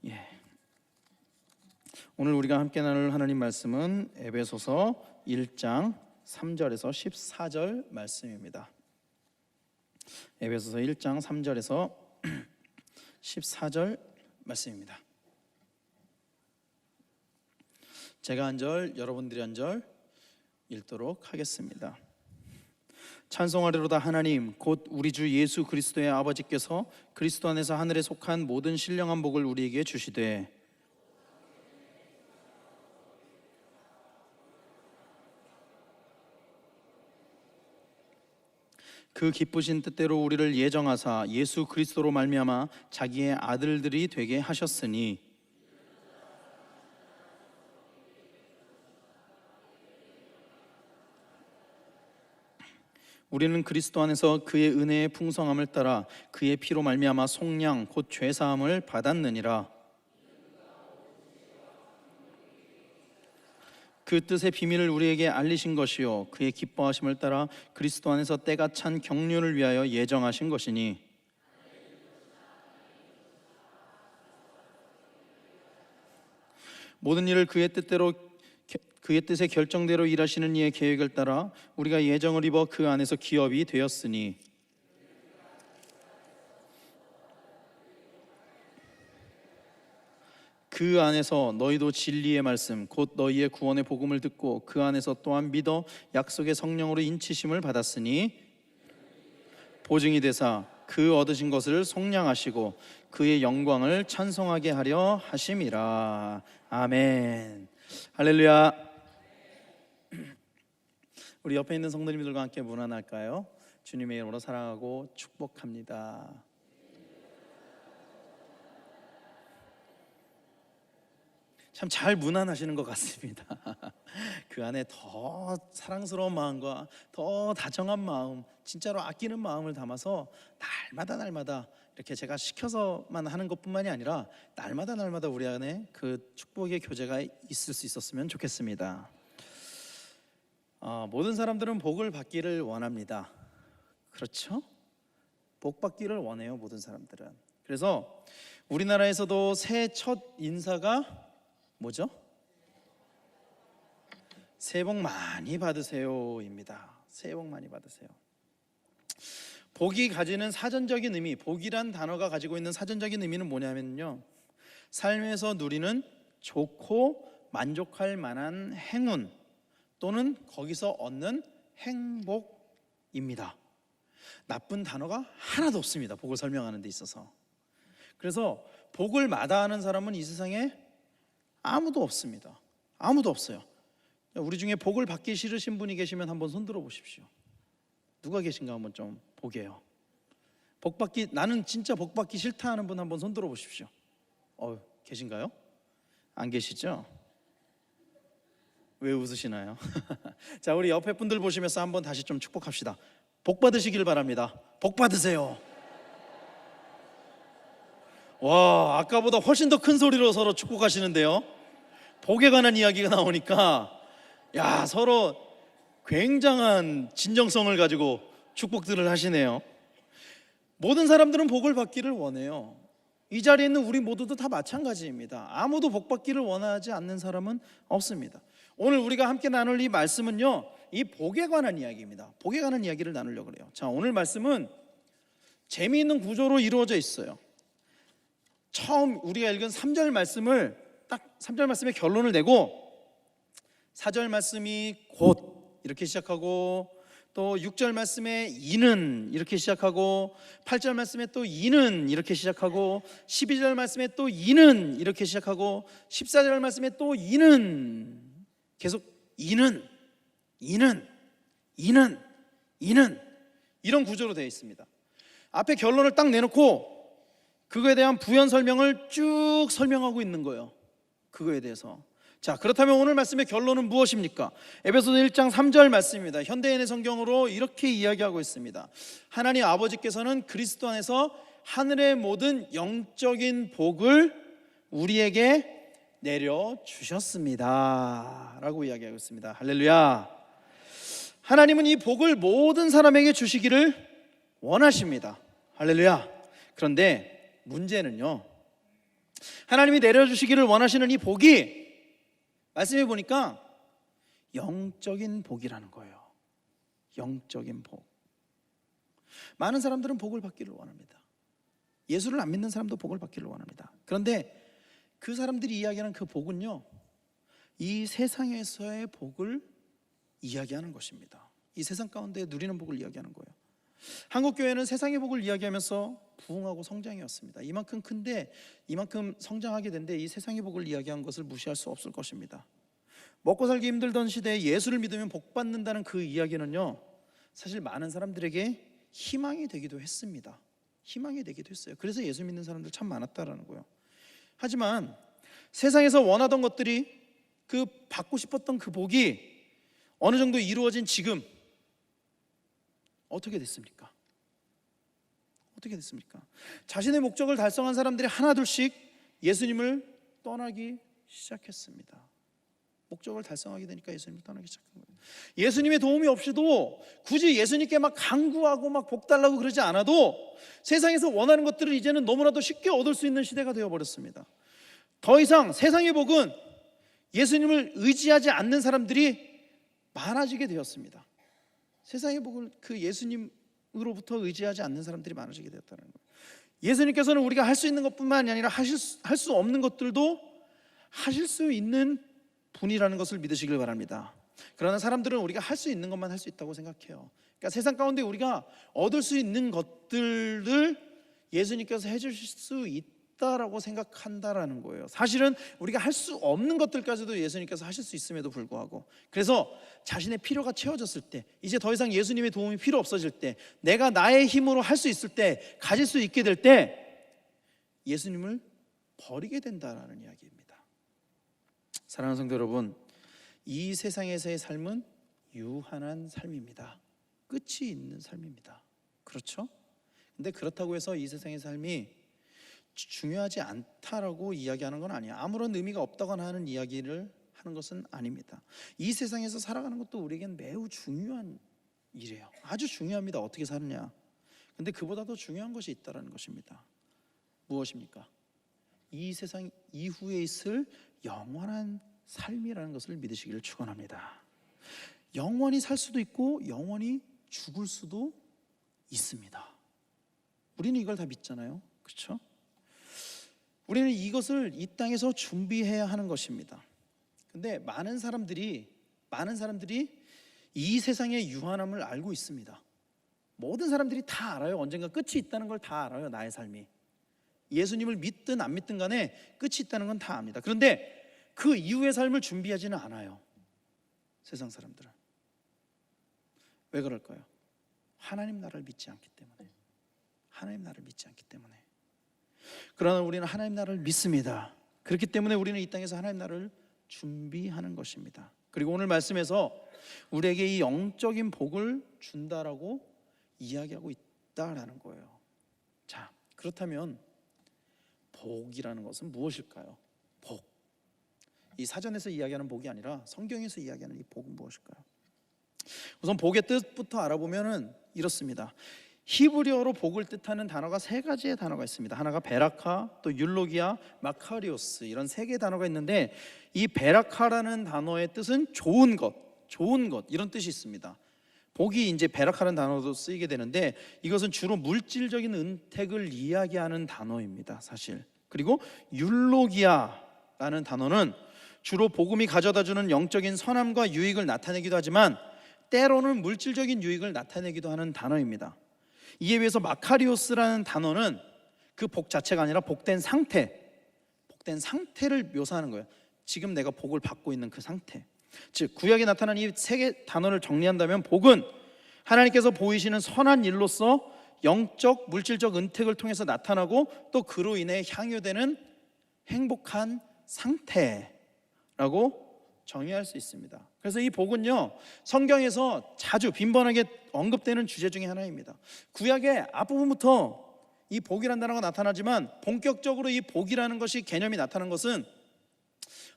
예. 오늘 우리가 함께 나눌 하나님 말씀은 에베소서 1장 3절에서 14절 말씀입니다. 에베소서 1장 3절에서 14절 말씀입니다. 제가 한 절, 여러분들이 한 절 읽도록 하겠습니다. 찬송하리로다 하나님 곧 우리 주 예수 그리스도의 아버지께서 그리스도 안에서 하늘에 속한 모든 신령한 복을 우리에게 주시되 그 기쁘신 뜻대로 우리를 예정하사 예수 그리스도로 말미암아 자기의 아들들이 되게 하셨으니 우리는 그리스도 안에서 그의 은혜의 풍성함을 따라 그의 피로 말미암아 속량 곧 죄사함을 받았느니라. 그 뜻의 비밀을 우리에게 알리신 것이요 그의 기뻐하심을 따라 그리스도 안에서 때가 찬 경륜을 위하여 예정하신 것이니 모든 일을 그의 뜻의 결정대로 일하시는 이의 계획을 따라 우리가 예정을 입어 그 안에서 기업이 되었으니 그 안에서 너희도 진리의 말씀 곧 너희의 구원의 복음을 듣고 그 안에서 또한 믿어 약속의 성령으로 인치심을 받았으니 보증이 되사 그 얻으신 것을 속량하시고 그의 영광을 찬송하게 하려 하심이라. 아멘. 할렐루야. 우리 옆에 있는 성도님들과 함께 문안할까요? 주님의 이름으로 사랑하고 축복합니다. 참 잘 문안하시는 것 같습니다. 그 안에 더 사랑스러운 마음과 더 다정한 마음, 진짜로 아끼는 마음을 담아서 날마다 이렇게 제가 시켜서만 하는 것뿐만이 아니라 날마다 우리 안에 그 축복의 교제가 있을 수 있었으면 좋겠습니다. 모든 사람들은 복을 받기를 원합니다. 그렇죠? 복 받기를 원해요, 모든 사람들은. 그래서 우리나라에서도 새해 첫 인사가 뭐죠? 새해 복 많이 받으세요입니다. 새해 복 많이 받으세요. 복이 가지는 사전적인 의미, 복이란 단어가 가지고 있는 사전적인 의미는 뭐냐면요, 삶에서 누리는 좋고 만족할 만한 행운 또는 거기서 얻는 행복입니다. 나쁜 단어가 하나도 없습니다, 복을 설명하는 데 있어서. 그래서 복을 마다하는 사람은 이 세상에 아무도 없습니다. 아무도 없어요. 우리 중에 복을 받기 싫으신 분이 계시면 한번 손 들어 보십시오. 누가 계신가 한번 좀 보게요. 나는 진짜 복 받기 싫다 하는 분 한번 손 들어 보십시오. 계신가요? 안 계시죠? 왜 웃으시나요? 자, 우리 옆에 분들 보시면서 한번 다시 좀 축복합시다. 복 받으시길 바랍니다. 복 받으세요. 와, 아까보다 훨씬 더 큰 소리로 서로 축복하시는데요. 복에 관한 이야기가 나오니까 서로 굉장한 진정성을 가지고 축복들을 하시네요. 모든 사람들은 복을 받기를 원해요. 이 자리에 있는 우리 모두도 다 마찬가지입니다. 아무도 복 받기를 원하지 않는 사람은 없습니다. 오늘 우리가 함께 나눌 이 말씀은요, 이 복에 관한 이야기입니다. 복에 관한 이야기를 나누려고 그래요. 자, 오늘 말씀은 재미있는 구조로 이루어져 있어요. 처음 우리가 읽은 3절 말씀을 딱 3절 말씀의 결론을 내고 4절 말씀이 곧 이렇게 시작하고 또 6절 말씀에 이는 이렇게 시작하고 8절 말씀에 또 이는 이렇게 시작하고 12절 말씀에 또 이는 이렇게 시작하고 14절 말씀에 또 이는 계속 이는 이런 구조로 되어 있습니다. 앞에 결론을 딱 내놓고 그거에 대한 부연 설명을 쭉 설명하고 있는 거예요. 그거에 대해서. 자, 그렇다면 오늘 말씀의 결론은 무엇입니까? 에베소서 1장 3절 말씀입니다. 현대인의 성경으로 이렇게 이야기하고 있습니다. 하나님 아버지께서는 그리스도 안에서 하늘의 모든 영적인 복을 우리에게 내려주셨습니다 라고 이야기하고 있습니다. 할렐루야. 하나님은 이 복을 모든 사람에게 주시기를 원하십니다. 할렐루야. 그런데 문제는요, 하나님이 내려주시기를 원하시는 이 복이 말씀해 보니까 영적인 복이라는 거예요. 영적인 복. 많은 사람들은 복을 받기를 원합니다. 예수를 안 믿는 사람도 복을 받기를 원합니다. 그런데 그 사람들이 이야기하는 그 복은요, 이 세상에서의 복을 이야기하는 것입니다. 이 세상 가운데 누리는 복을 이야기하는 거예요. 한국교회는 세상의 복을 이야기하면서 부흥하고 성장해왔습니다. 이만큼 큰데, 이만큼 성장하게 된데 이 세상의 복을 이야기한 것을 무시할 수 없을 것입니다. 먹고 살기 힘들던 시대에 예수를 믿으면 복 받는다는 그 이야기는요, 사실 많은 사람들에게 희망이 되기도 했습니다. 희망이 되기도 했어요. 그래서 예수 믿는 사람들 참 많았다라는 거예요. 하지만 세상에서 원하던 것들이, 그 받고 싶었던 그 복이 어느 정도 이루어진 지금 어떻게 됐습니까? 어떻게 됐습니까? 자신의 목적을 달성한 사람들이 하나둘씩 예수님을 떠나기 시작했습니다. 목적을 달성하게 되니까 예수님을 떠나기 시작한 거예요. 예수님의 도움이 없이도 굳이 예수님께 막 간구하고 막 복 달라고 그러지 않아도 세상에서 원하는 것들을 이제는 너무나도 쉽게 얻을 수 있는 시대가 되어버렸습니다. 더 이상 세상의 복은 예수님을 의지하지 않는 사람들이 많아지게 되었습니다. 세상의 복을 그 예수님으로부터 의지하지 않는 사람들이 많아지게 되었다는 거예요. 예수님께서는 우리가 할 수 있는 것뿐만 아니라 할 수 없는 것들도 하실 수 있는 분이라는 것을 믿으시길 바랍니다. 그러나 사람들은 우리가 할 수 있는 것만 할 수 있다고 생각해요. 그러니까 세상 가운데 우리가 얻을 수 있는 것들을 예수님께서 해주실 수 있다라고 생각한다라는 거예요. 사실은 우리가 할 수 없는 것들까지도 예수님께서 하실 수 있음에도 불구하고, 그래서 자신의 필요가 채워졌을 때, 이제 더 이상 예수님의 도움이 필요 없어질 때, 내가 나의 힘으로 할 수 있을 때, 가질 수 있게 될 때 예수님을 버리게 된다라는 이야기입니다. 사랑하는 성도 여러분, 이 세상에서의 삶은 유한한 삶입니다. 끝이 있는 삶입니다. 그렇죠? 근데 그렇다고 해서 이 세상의 삶이 중요하지 않다라고 이야기하는 건 아니에요. 아무런 의미가 없다거나 하는 이야기를 하는 것은 아닙니다. 이 세상에서 살아가는 것도 우리에겐 매우 중요한 일이에요. 아주 중요합니다. 어떻게 사느냐. 근데 그보다 더 중요한 것이 있다는 것입니다. 무엇입니까? 이 세상 이후에 있을 영원한 삶이라는 것을 믿으시기를 축원합니다. 영원히 살 수도 있고 영원히 죽을 수도 있습니다. 우리는 이걸 다 믿잖아요. 그렇죠? 우리는 이것을 이 땅에서 준비해야 하는 것입니다. 근데 많은 사람들이 이 세상의 유한함을 알고 있습니다. 모든 사람들이 다 알아요. 언젠가 끝이 있다는 걸 다 알아요. 나의 삶이. 예수님을 믿든 안 믿든 간에 끝이 있다는 건 다 압니다. 그런데 그 이후의 삶을 준비하지는 않아요. 세상 사람들은. 왜 그럴까요? 하나님 나라를 믿지 않기 때문에. 하나님 나라를 믿지 않기 때문에. 그러나 우리는 하나님 나라를 믿습니다. 그렇기 때문에 우리는 이 땅에서 하나님 나라를 준비하는 것입니다. 그리고 오늘 말씀에서 우리에게 이 영적인 복을 준다라고 이야기하고 있다라는 거예요. 자, 그렇다면 복이라는 것은 무엇일까요? 복. 이 사전에서 이야기하는 복이 아니라 성경에서 이야기하는 이 복은 무엇일까요? 우선 복의 뜻부터 알아보면은 이렇습니다. 히브리어로 복을 뜻하는 단어가 세 가지의 단어가 있습니다. 하나가 베라카, 또 율로기아, 마카리오스, 이런 세 개의 단어가 있는데, 이 베라카라는 단어의 뜻은 좋은 것 이런 뜻이 있습니다. 복이 이제 베라카라는 단어도 쓰이게 되는데, 이것은 주로 물질적인 은택을 이야기하는 단어입니다, 사실. 그리고 율로기아라는 단어는 주로 복음이 가져다주는 영적인 선함과 유익을 나타내기도 하지만 때로는 물질적인 유익을 나타내기도 하는 단어입니다. 이에 비해서 마카리오스라는 단어는 그 복 자체가 아니라 복된 상태를 묘사하는 거예요. 지금 내가 복을 받고 있는 그 상태. 즉 구약에 나타난 이 세 개 단어를 정리한다면, 복은 하나님께서 보이시는 선한 일로서 영적 물질적 은택을 통해서 나타나고, 또 그로 인해 향유되는 행복한 상태라고 정의할 수 있습니다. 그래서 이 복은요, 성경에서 자주 빈번하게 언급되는 주제 중에 하나입니다. 구약의 앞부분부터 이 복이라는 단어가 나타나지만, 본격적으로 이 복이라는 것이 개념이 나타난 것은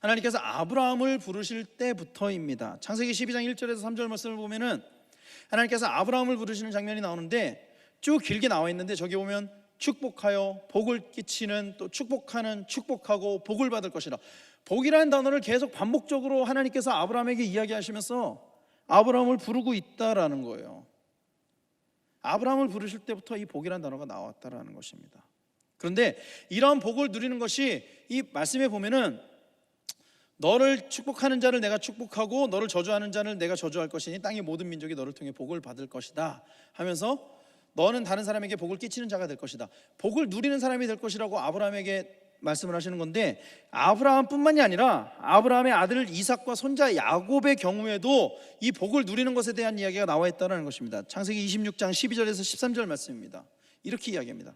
하나님께서 아브라함을 부르실 때부터입니다. 창세기 12장 1절에서 3절 말씀을 보면은 하나님께서 아브라함을 부르시는 장면이 나오는데, 쭉 길게 나와 있는데 저기 보면 축복하여 복을 끼치는, 또 축복하는, 축복하고 복을 받을 것이라. 복이라는 단어를 계속 반복적으로 하나님께서 아브라함에게 이야기하시면서 아브라함을 부르고 있다라는 거예요. 아브라함을 부르실 때부터 이 복이라는 단어가 나왔다라는 것입니다. 그런데 이러한 복을 누리는 것이 이 말씀에 보면은 너를 축복하는 자를 내가 축복하고 너를 저주하는 자를 내가 저주할 것이니 땅의 모든 민족이 너를 통해 복을 받을 것이다 하면서 너는 다른 사람에게 복을 끼치는 자가 될 것이다, 복을 누리는 사람이 될 것이라고 아브라함에게 말씀을 하시는 건데, 아브라함뿐만이 아니라 아브라함의 아들 이삭과 손자 야곱의 경우에도 이 복을 누리는 것에 대한 이야기가 나와 있다는 것입니다. 창세기 26장 12절에서 13절 말씀입니다. 이렇게 이야기합니다.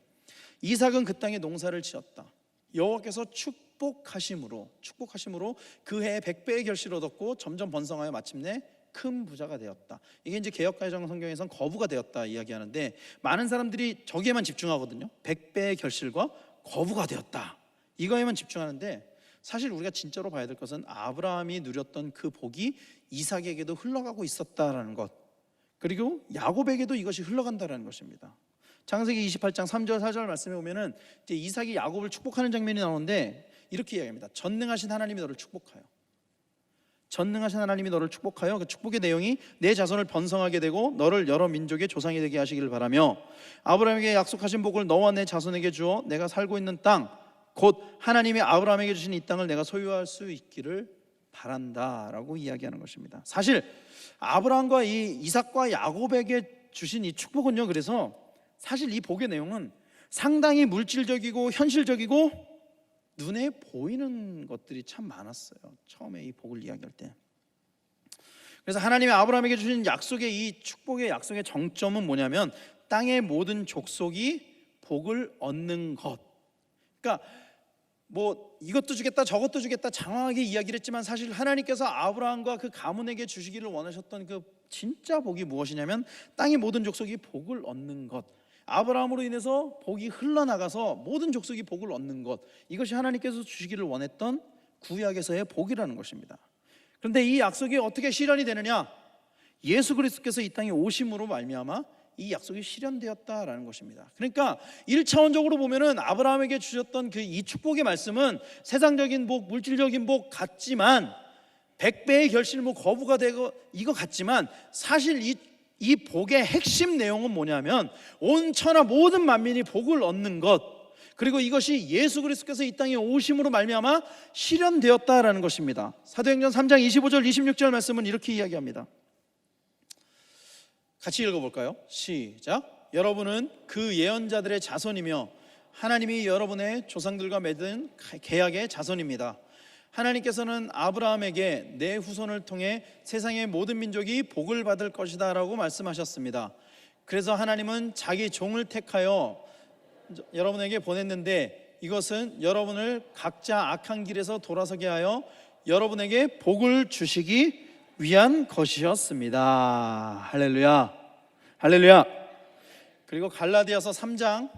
이삭은 그 땅에 농사를 지었다. 여호와께서 축복하심으로 그 해에 100배의 결실을 얻었고 점점 번성하여 마침내 큰 부자가 되었다. 이게 이제 개역가정 성경에서는 거부가 되었다 이야기하는데, 많은 사람들이 저기에만 집중하거든요. 100배의 결실과 거부가 되었다, 이거에만 집중하는데, 사실 우리가 진짜로 봐야 될 것은 아브라함이 누렸던 그 복이 이삭에게도 흘러가고 있었다라는 것, 그리고 야곱에게도 이것이 흘러간다라는 것입니다. 창세기 28장 3절 4절 말씀에 보면은 이제 이삭이 야곱을 축복하는 장면이 나오는데 이렇게 이야기합니다. 전능하신 하나님이 너를 축복하여, 전능하신 하나님이 너를 축복하여, 그 축복의 내용이 내 자손을 번성하게 되고 너를 여러 민족의 조상이 되게 하시기를 바라며 아브라함에게 약속하신 복을 너와 내 자손에게 주어 내가 살고 있는 땅 곧 하나님이 아브라함에게 주신 이 땅을 내가 소유할 수 있기를 바란다라고 이야기하는 것입니다. 사실 아브라함과 이 이삭과 야곱에게 주신 이 축복은요, 그래서 사실 이 복의 내용은 상당히 물질적이고 현실적이고 눈에 보이는 것들이 참 많았어요. 처음에 이 복을 이야기할 때. 그래서 하나님이 아브라함에게 주신 약속의 이 축복의 약속의 정점은 뭐냐면 땅의 모든 족속이 복을 얻는 것. 그러니까 뭐 이것도 주겠다 저것도 주겠다 장황하게 이야기를 했지만, 사실 하나님께서 아브라함과 그 가문에게 주시기를 원하셨던 그 진짜 복이 무엇이냐면 땅의 모든 족속이 복을 얻는 것, 아브라함으로 인해서 복이 흘러나가서 모든 족속이 복을 얻는 것, 이것이 하나님께서 주시기를 원했던 구약에서의 복이라는 것입니다. 그런데 이 약속이 어떻게 실현이 되느냐? 예수 그리스도께서 이 땅에 오심으로 말미암아 이 약속이 실현되었다라는 것입니다. 그러니까 1차원적으로 보면은 아브라함에게 주셨던 그 이 축복의 말씀은 세상적인 복, 물질적인 복 같지만, 100배의 결실 뭐 거부가 되고 이거 같지만, 사실 이 복의 핵심 내용은 뭐냐면 온 천하 모든 만민이 복을 얻는 것, 그리고 이것이 예수 그리스도께서 이 땅에 오심으로 말미암아 실현되었다라는 것입니다. 사도행전 3장 25절 26절 말씀은 이렇게 이야기합니다. 같이 읽어볼까요? 시작. 여러분은 그 예언자들의 자손이며 하나님이 여러분의 조상들과 맺은 계약의 자손입니다. 하나님께서는 아브라함에게 내 후손을 통해 세상의 모든 민족이 복을 받을 것이다 라고 말씀하셨습니다. 그래서 하나님은 자기 종을 택하여 여러분에게 보냈는데, 이것은 여러분을 각자 악한 길에서 돌아서게 하여 여러분에게 복을 주시기 위한 것이었습니다. 할렐루야, 할렐루야. 그리고 갈라디아서 3장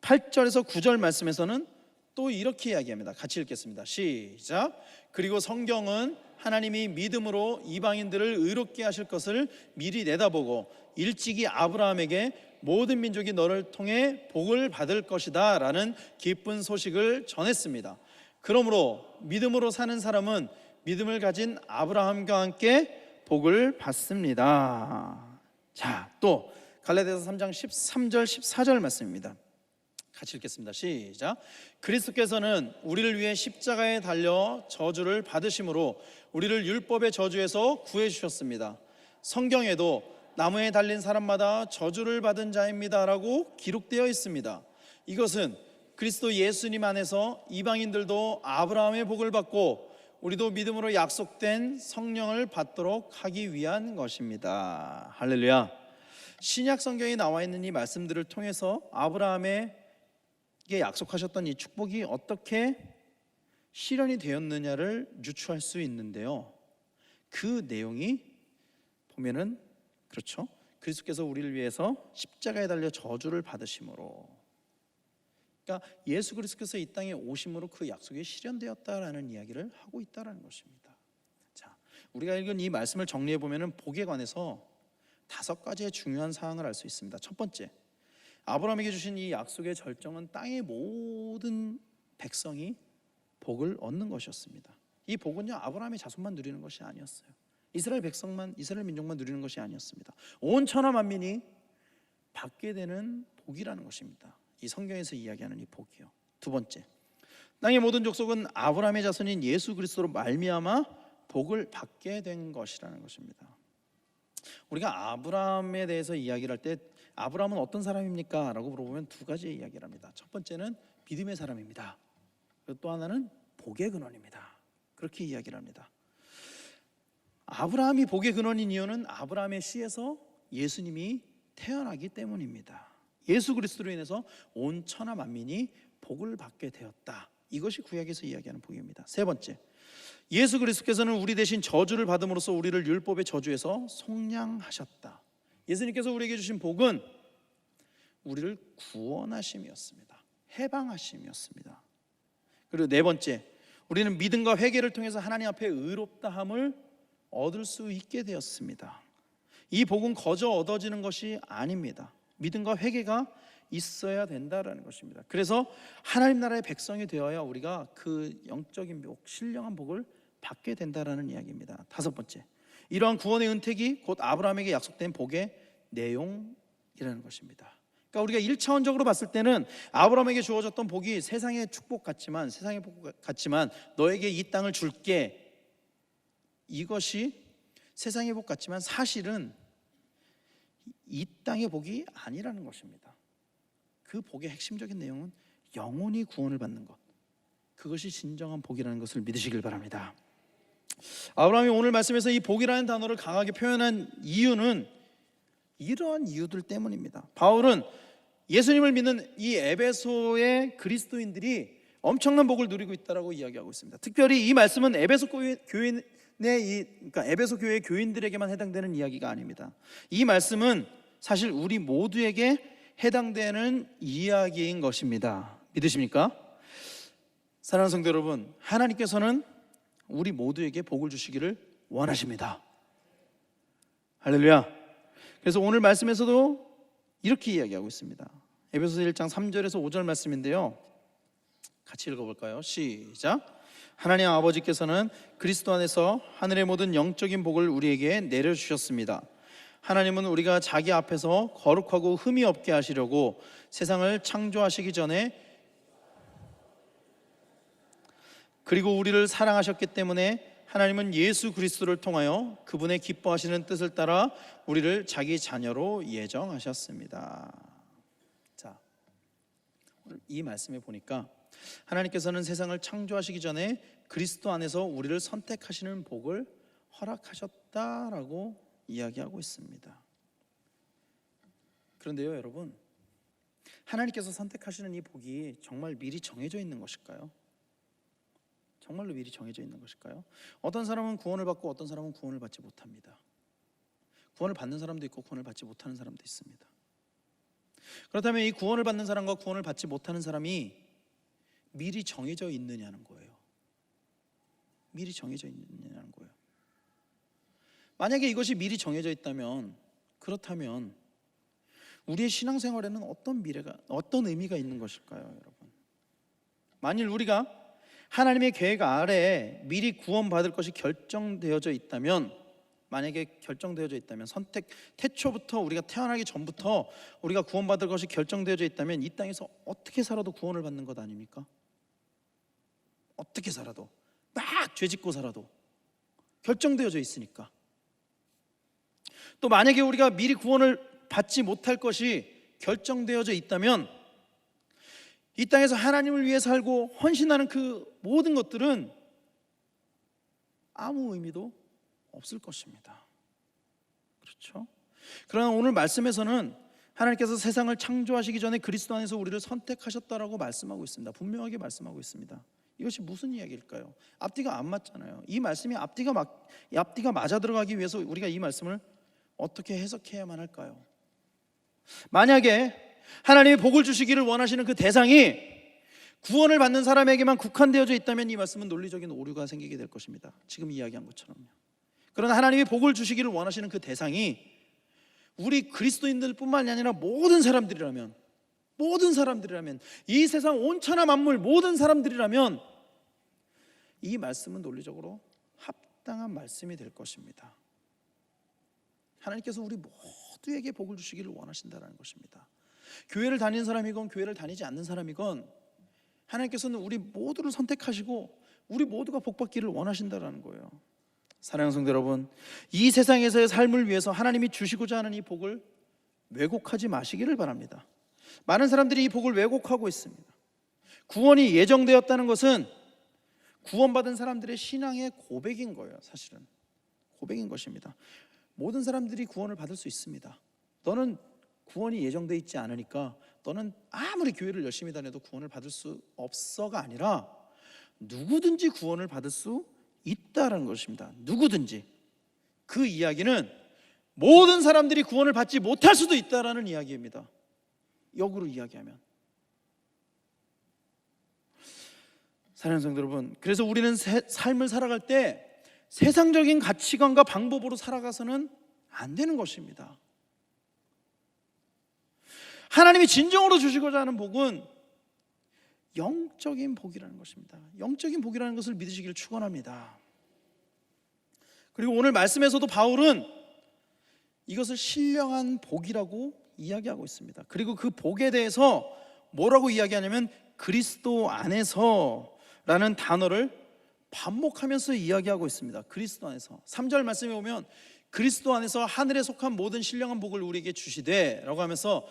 8절에서 9절 말씀에서는 또 이렇게 이야기합니다. 같이 읽겠습니다. 시작. 그리고 성경은 하나님이 믿음으로 이방인들을 의롭게 하실 것을 미리 내다보고 일찍이 아브라함에게 모든 민족이 너를 통해 복을 받을 것이다 라는 기쁜 소식을 전했습니다. 그러므로 믿음으로 사는 사람은 믿음을 가진 아브라함과 함께 복을 받습니다. 자, 또 갈라디아서 3장 13절 14절 말씀입니다. 같이 읽겠습니다. 시작. 그리스도께서는 우리를 위해 십자가에 달려 저주를 받으심으로 우리를 율법의 저주에서 구해 주셨습니다. 성경에도 나무에 달린 사람마다 저주를 받은 자입니다 라고 기록되어 있습니다. 이것은 그리스도 예수님 안에서 이방인들도 아브라함의 복을 받고 우리도 믿음으로 약속된 성령을 받도록 하기 위한 것입니다. 할렐루야. 신약 성경에 나와 있는 이 말씀들을 통해서 아브라함에게 약속하셨던 이 축복이 어떻게 실현이 되었느냐를 유추할 수 있는데요, 그 내용이 보면은 그렇죠, 그리스도께서 우리를 위해서 십자가에 달려 저주를 받으심으로, 그러니까 예수 그리스도께서 이 땅에 오심으로 그 약속이 실현되었다라는 이야기를 하고 있다라는 것입니다. 자, 우리가 읽은 이 말씀을 정리해 보면은 복에 관해서 5가지의 중요한 사항을 알 수 있습니다. 첫 번째, 아브라함에게 주신 이 약속의 절정은 땅의 모든 백성이 복을 얻는 것이었습니다. 이 복은요, 아브라함의 자손만 누리는 것이 아니었어요. 이스라엘 백성만, 이스라엘 민족만 누리는 것이 아니었습니다. 온 천하 만민이 받게 되는 복이라는 것입니다. 이 성경에서 이야기하는 이 복이요. 두 번째, 땅의 모든 족속은 아브라함의 자손인 예수 그리스도로 말미암아 복을 받게 된 것이라는 것입니다. 우리가 아브라함에 대해서 이야기를 할 때 아브라함은 어떤 사람입니까? 라고 물어보면 두 가지 이야기를 합니다. 첫 번째는 믿음의 사람입니다. 그리고 또 하나는 복의 근원입니다. 그렇게 이야기를 합니다. 아브라함이 복의 근원인 이유는 아브라함의 씨에서 예수님이 태어나기 때문입니다. 예수 그리스도로 인해서 온 천하 만민이 복을 받게 되었다. 이것이 구약에서 이야기하는 복입니다. 세 번째, 예수 그리스도께서는 우리 대신 저주를 받음으로써 우리를 율법의 저주에서 속량하셨다. 예수님께서 우리에게 주신 복은 우리를 구원하심이었습니다. 해방하심이었습니다. 그리고 네 번째, 우리는 믿음과 회개를 통해서 하나님 앞에 의롭다함을 얻을 수 있게 되었습니다. 이 복은 거저 얻어지는 것이 아닙니다. 믿음과 회개가 있어야 된다라는 것입니다. 그래서 하나님 나라의 백성이 되어야 우리가 그 영적인 복, 신령한 복을 받게 된다라는 이야기입니다. 다섯 번째, 이러한 구원의 은택이 곧 아브라함에게 약속된 복의 내용이라는 것입니다. 그러니까 우리가 1차원적으로 봤을 때는 아브라함에게 주어졌던 복이 세상의 축복 같지만, 세상의 복 같지만 너에게 이 땅을 줄게, 이것이 세상의 복 같지만 사실은 이 땅의 복이 아니라는 것입니다. 그 복의 핵심적인 내용은 영원히 구원을 받는 것, 그것이 진정한 복이라는 것을 믿으시길 바랍니다. 아브라함이 오늘 말씀에서 이 복이라는 단어를 강하게 표현한 이유는 이러한 이유들 때문입니다. 바울은 예수님을 믿는 이 에베소의 그리스도인들이 엄청난 복을 누리고 있다라고 이야기하고 있습니다. 특별히 이 말씀은 에베소 교인의 그러니까 에베소 교회 교인들에게만 해당되는 이야기가 아닙니다. 이 말씀은 사실 우리 모두에게 해당되는 이야기인 것입니다. 믿으십니까? 사랑하는 성도 여러분, 하나님께서는 우리 모두에게 복을 주시기를 원하십니다. 할렐루야. 그래서 오늘 말씀에서도 이렇게 이야기하고 있습니다. 에베소서 1장 3절에서 5절 말씀인데요, 같이 읽어볼까요? 시작. 하나님 아버지께서는 그리스도 안에서 하늘의 모든 영적인 복을 우리에게 내려주셨습니다. 하나님은 우리가 자기 앞에서 거룩하고 흠이 없게 하시려고 세상을 창조하시기 전에 그리고 우리를 사랑하셨기 때문에 하나님은 예수 그리스도를 통하여 그분의 기뻐하시는 뜻을 따라 우리를 자기 자녀로 예정하셨습니다. 자, 이 말씀에 보니까 하나님께서는 세상을 창조하시기 전에 그리스도 안에서 우리를 선택하시는 복을 허락하셨다라고 이야기하고 있습니다. 그런데요, 여러분, 하나님께서 선택하시는 이 복이 정말 미리 정해져 있는 것일까요? 정말로 미리 정해져 있는 것일까요? 어떤 사람은 구원을 받고 어떤 사람은 구원을 받지 못합니다. 구원을 받는 사람도 있고 구원을 받지 못하는 사람도 있습니다. 그렇다면 이 구원을 받는 사람과 구원을 받지 못하는 사람이 미리 정해져 있느냐는 거예요. 미리 정해져 있느냐는 거예요. 만약에 이것이 미리 정해져 있다면, 그렇다면 우리의 신앙생활에는 어떤 의미가 있는 것일까요, 여러분? 만일 우리가 하나님의 계획 아래에 미리 구원받을 것이 결정되어져 있다면, 만약에 결정되어져 있다면, 태초부터 우리가 태어나기 전부터 우리가 구원받을 것이 결정되어져 있다면 이 땅에서 어떻게 살아도 구원을 받는 것 아닙니까? 어떻게 살아도, 막 죄짓고 살아도 결정되어져 있으니까. 또 만약에 우리가 미리 구원을 받지 못할 것이 결정되어져 있다면 이 땅에서 하나님을 위해 살고 헌신하는 그 모든 것들은 아무 의미도 없을 것입니다. 그렇죠? 그러나 오늘 말씀에서는 하나님께서 세상을 창조하시기 전에 그리스도 안에서 우리를 선택하셨다라고 말씀하고 있습니다. 분명하게 말씀하고 있습니다. 이것이 무슨 이야기일까요? 앞뒤가 안 맞잖아요. 이 말씀이 앞뒤가 맞아 들어가기 위해서 우리가 이 말씀을 어떻게 해석해야만 할까요? 만약에 하나님이 복을 주시기를 원하시는 그 대상이 구원을 받는 사람에게만 국한되어져 있다면 이 말씀은 논리적인 오류가 생기게 될 것입니다. 지금 이야기한 것처럼요. 그러나 하나님이 복을 주시기를 원하시는 그 대상이 우리 그리스도인들 뿐만이 아니라 모든 사람들이라면 모든 사람들이라면, 이 세상 온천하 만물 모든 사람들이라면 이 말씀은 논리적으로 합당한 말씀이 될 것입니다. 하나님께서 우리 모두에게 복을 주시기를 원하신다는 것입니다. 교회를 다니는 사람이건 교회를 다니지 않는 사람이건 하나님께서는 우리 모두를 선택하시고 우리 모두가 복받기를 원하신다는 거예요. 사랑하는 성도 여러분, 이 세상에서의 삶을 위해서 하나님이 주시고자 하는 이 복을 왜곡하지 마시기를 바랍니다. 많은 사람들이 이 복을 왜곡하고 있습니다. 구원이 예정되었다는 것은 구원받은 사람들의 신앙의 고백인 거예요. 사실은 고백인 것입니다. 모든 사람들이 구원을 받을 수 있습니다. 너는 구원이 예정되어 있지 않으니까 너는 아무리 교회를 열심히 다녀도 구원을 받을 수 없어가 아니라 누구든지 구원을 받을 수 있다는 것입니다. 누구든지. 그 이야기는 모든 사람들이 구원을 받지 못할 수도 있다라는 이야기입니다. 역으로 이야기하면. 사랑하는 성도 여러분, 그래서 우리는 삶을 살아갈 때 세상적인 가치관과 방법으로 살아가서는 안 되는 것입니다. 하나님이 진정으로 주시고자 하는 복은 영적인 복이라는 것입니다. 영적인 복이라는 것을 믿으시기를 축원합니다. 그리고 오늘 말씀에서도 바울은 이것을 신령한 복이라고 이야기하고 있습니다. 그리고 그 복에 대해서 뭐라고 이야기하냐면 그리스도 안에서라는 단어를 반복하면서 이야기하고 있습니다. 그리스도 안에서. 3절 말씀에 보면 그리스도 안에서 하늘에 속한 모든 신령한 복을 우리에게 주시되 라고 하면서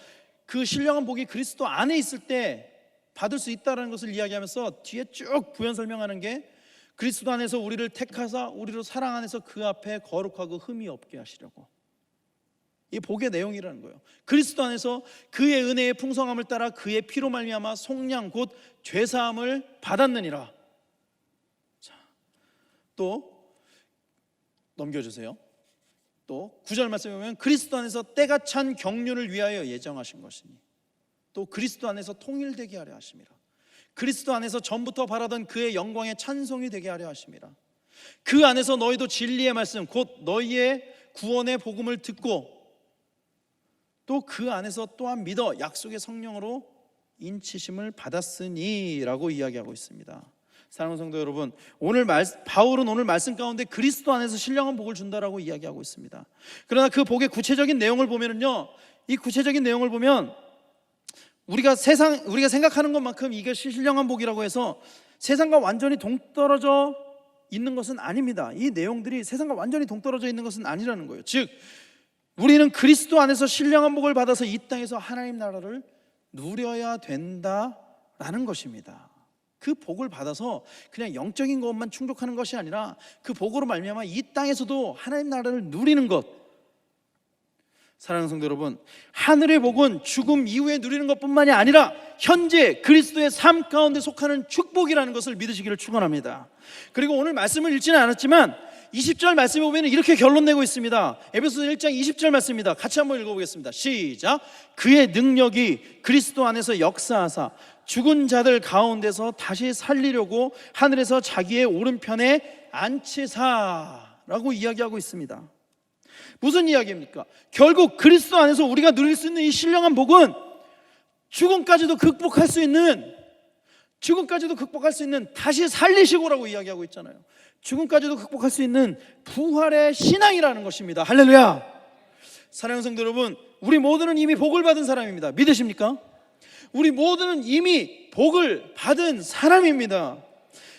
그 신령한 복이 그리스도 안에 있을 때 받을 수 있다는 것을 이야기하면서 뒤에 쭉 부연 설명하는 게 그리스도 안에서 우리를 택하사 우리로 사랑 안에서 그 앞에 거룩하고 흠이 없게 하시려고. 이 복의 내용이라는 거예요. 그리스도 안에서 그의 은혜의 풍성함을 따라 그의 피로 말미암아 속량 곧 죄사함을 받았느니라. 자, 또 넘겨주세요. 또 9절 말씀에 보면 그리스도 안에서 때가 찬 경륜을 위하여 예정하신 것이니 또 그리스도 안에서 통일되게 하려 하심이라. 그리스도 안에서 전부터 바라던 그의 영광의 찬송이 되게 하려 하심이라. 그 안에서 너희도 진리의 말씀 곧 너희의 구원의 복음을 듣고 또 그 안에서 또한 믿어 약속의 성령으로 인치심을 받았으니 라고 이야기하고 있습니다. 사랑하는 성도 여러분, 바울은 오늘 말씀 가운데 그리스도 안에서 신령한 복을 준다라고 이야기하고 있습니다. 그러나 그 복의 구체적인 내용을 보면은요, 이 구체적인 내용을 보면 우리가 생각하는 것만큼 이게 신령한 복이라고 해서 세상과 완전히 동떨어져 있는 것은 아닙니다. 이 내용들이 세상과 완전히 동떨어져 있는 것은 아니라는 거예요. 즉 우리는 그리스도 안에서 신령한 복을 받아서 이 땅에서 하나님 나라를 누려야 된다라는 것입니다. 그 복을 받아서 그냥 영적인 것만 충족하는 것이 아니라 그 복으로 말미암아 이 땅에서도 하나님 나라를 누리는 것. 사랑하는 성도 여러분, 하늘의 복은 죽음 이후에 누리는 것뿐만이 아니라 현재 그리스도의 삶 가운데 속하는 축복이라는 것을 믿으시기를 축원합니다. 그리고 오늘 말씀을 읽지는 않았지만 20절 말씀에 보면 이렇게 결론 내고 있습니다. 에베소서 1장 20절 말씀입니다. 같이 한번 읽어보겠습니다. 시작. 그의 능력이 그리스도 안에서 역사하사 죽은 자들 가운데서 다시 살리려고 하늘에서 자기의 오른편에 앉히사라고 이야기하고 있습니다. 무슨 이야기입니까? 결국 그리스도 안에서 우리가 누릴 수 있는 이 신령한 복은 죽음까지도 극복할 수 있는 다시 살리시고라고 이야기하고 있잖아요. 죽음까지도 극복할 수 있는 부활의 신앙이라는 것입니다. 할렐루야. 사랑하는 성도 여러분, 우리 모두는 이미 복을 받은 사람입니다. 믿으십니까? 우리 모두는 이미 복을 받은 사람입니다.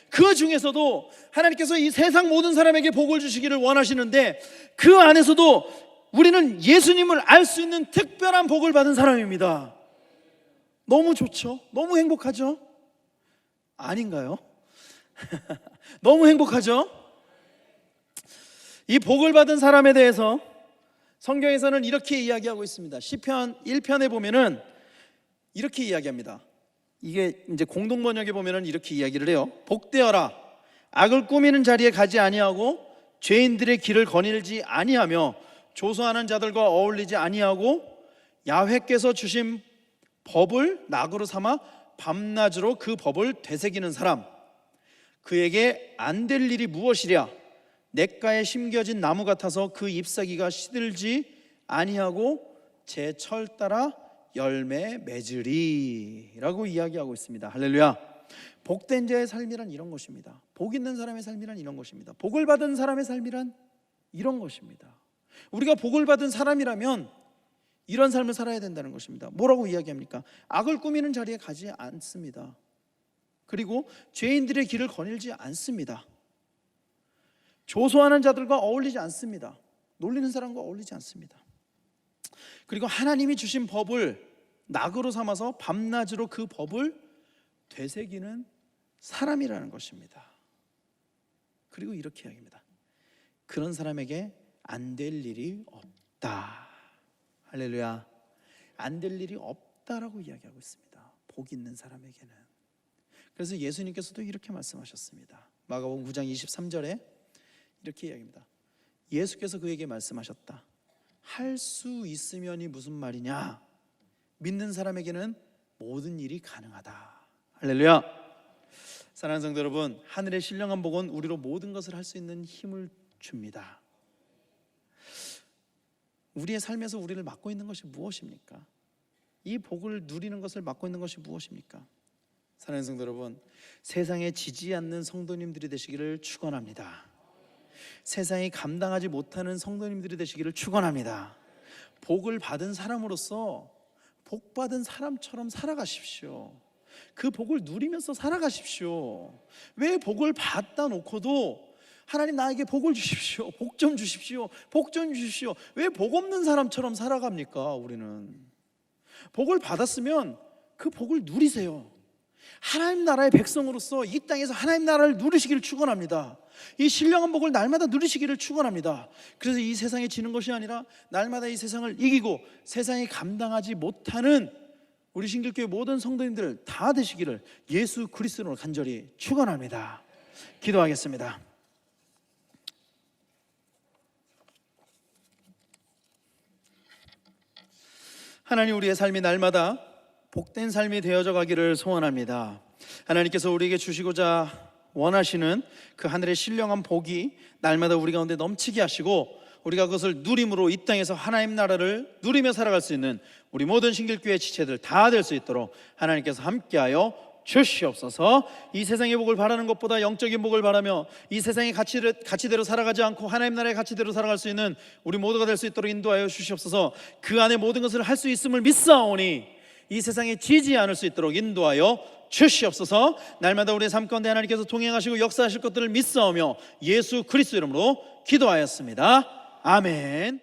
그 중에서도 하나님께서 이 세상 모든 사람에게 복을 주시기를 원하시는데 그 안에서도 우리는 예수님을 알 수 있는 특별한 복을 받은 사람입니다. 너무 좋죠? 너무 행복하죠? 아닌가요? 너무 행복하죠? 이 복을 받은 사람에 대해서 성경에서는 이렇게 이야기하고 있습니다. 시편 1편에 보면은 이렇게 이야기합니다. 이게 이제 공동 번역에 보면은 이렇게 이야기를 해요. 복되어라. 악을 꾸미는 자리에 가지 아니하고 죄인들의 길을 거닐지 아니하며 조소하는 자들과 어울리지 아니하고 야훼께서 주신 법을 낙으로 삼아 밤낮으로 그 법을 되새기는 사람. 그에게 안 될 일이 무엇이랴? 냇가에 심겨진 나무 같아서 그 잎사귀가 시들지 아니하고 제 철 따라 열매 맺으리라고 이야기하고 있습니다. 할렐루야. 복된 자의 삶이란 이런 것입니다. 복 있는 사람의 삶이란 이런 것입니다. 복을 받은 사람의 삶이란 이런 것입니다. 우리가 복을 받은 사람이라면 이런 삶을 살아야 된다는 것입니다. 뭐라고 이야기합니까? 악을 꾸미는 자리에 가지 않습니다. 그리고 죄인들의 길을 거닐지 않습니다. 조소하는 자들과 어울리지 않습니다. 놀리는 사람과 어울리지 않습니다. 그리고 하나님이 주신 법을 낙으로 삼아서 밤낮으로 그 법을 되새기는 사람이라는 것입니다. 그리고 이렇게 이야기합니다. 그런 사람에게 안 될 일이 없다. 할렐루야. 안 될 일이 없다라고 이야기하고 있습니다. 복 있는 사람에게는. 그래서 예수님께서도 이렇게 말씀하셨습니다. 마가복음 9장 23절에 이렇게 이야기합니다. 예수께서 그에게 말씀하셨다. 할 수 있으면이 무슨 말이냐? 믿는 사람에게는 모든 일이 가능하다. 할렐루야. 사랑하는 성도 여러분, 하늘의 신령한 복은 우리로 모든 것을 할 수 있는 힘을 줍니다. 우리의 삶에서 우리를 막고 있는 것이 무엇입니까? 이 복을 누리는 것을 막고 있는 것이 무엇입니까? 사랑하는 성도 여러분, 세상에 지지 않는 성도님들이 되시기를 축원합니다. 세상이 감당하지 못하는 성도님들이 되시기를 축원합니다. 복을 받은 사람으로서 복 받은 사람처럼 살아가십시오. 그 복을 누리면서 살아가십시오. 왜 복을 받다 놓고도 하나님 나에게 복을 주십시오, 복 좀 주십시오, 복 좀 주십시오, 왜 복 없는 사람처럼 살아갑니까? 우리는 복을 받았으면 그 복을 누리세요. 하나님 나라의 백성으로서 이 땅에서 하나님 나라를 누리시기를 축원합니다. 이 신령한 복을 날마다 누리시기를 축원합니다. 그래서 이 세상에 지는 것이 아니라 날마다 이 세상을 이기고 세상이 감당하지 못하는 우리 신길교회 모든 성도님들 다 되시기를 예수 그리스도로 간절히 축원합니다. 기도하겠습니다. 하나님, 우리의 삶이 날마다 복된 삶이 되어져 가기를 소원합니다. 하나님께서 우리에게 주시고자 원하시는 그 하늘의 신령한 복이 날마다 우리 가운데 넘치게 하시고 우리가 그것을 누림으로 이 땅에서 하나님 나라를 누리며 살아갈 수 있는 우리 모든 신길교회 지체들 다 될 수 있도록 하나님께서 함께하여 주시옵소서. 이 세상의 복을 바라는 것보다 영적인 복을 바라며 이 세상의 가치대로 살아가지 않고 하나님 나라의 가치대로 살아갈 수 있는 우리 모두가 될 수 있도록 인도하여 주시옵소서. 그 안에 모든 것을 할 수 있음을 믿사오니 이 세상에 지지 않을 수 있도록 인도하여 주시옵소서. 날마다 우리의 삶 가운데 하나님께서 동행하시고 역사하실 것들을 믿사오며 예수 그리스도 이름으로 기도하였습니다. 아멘.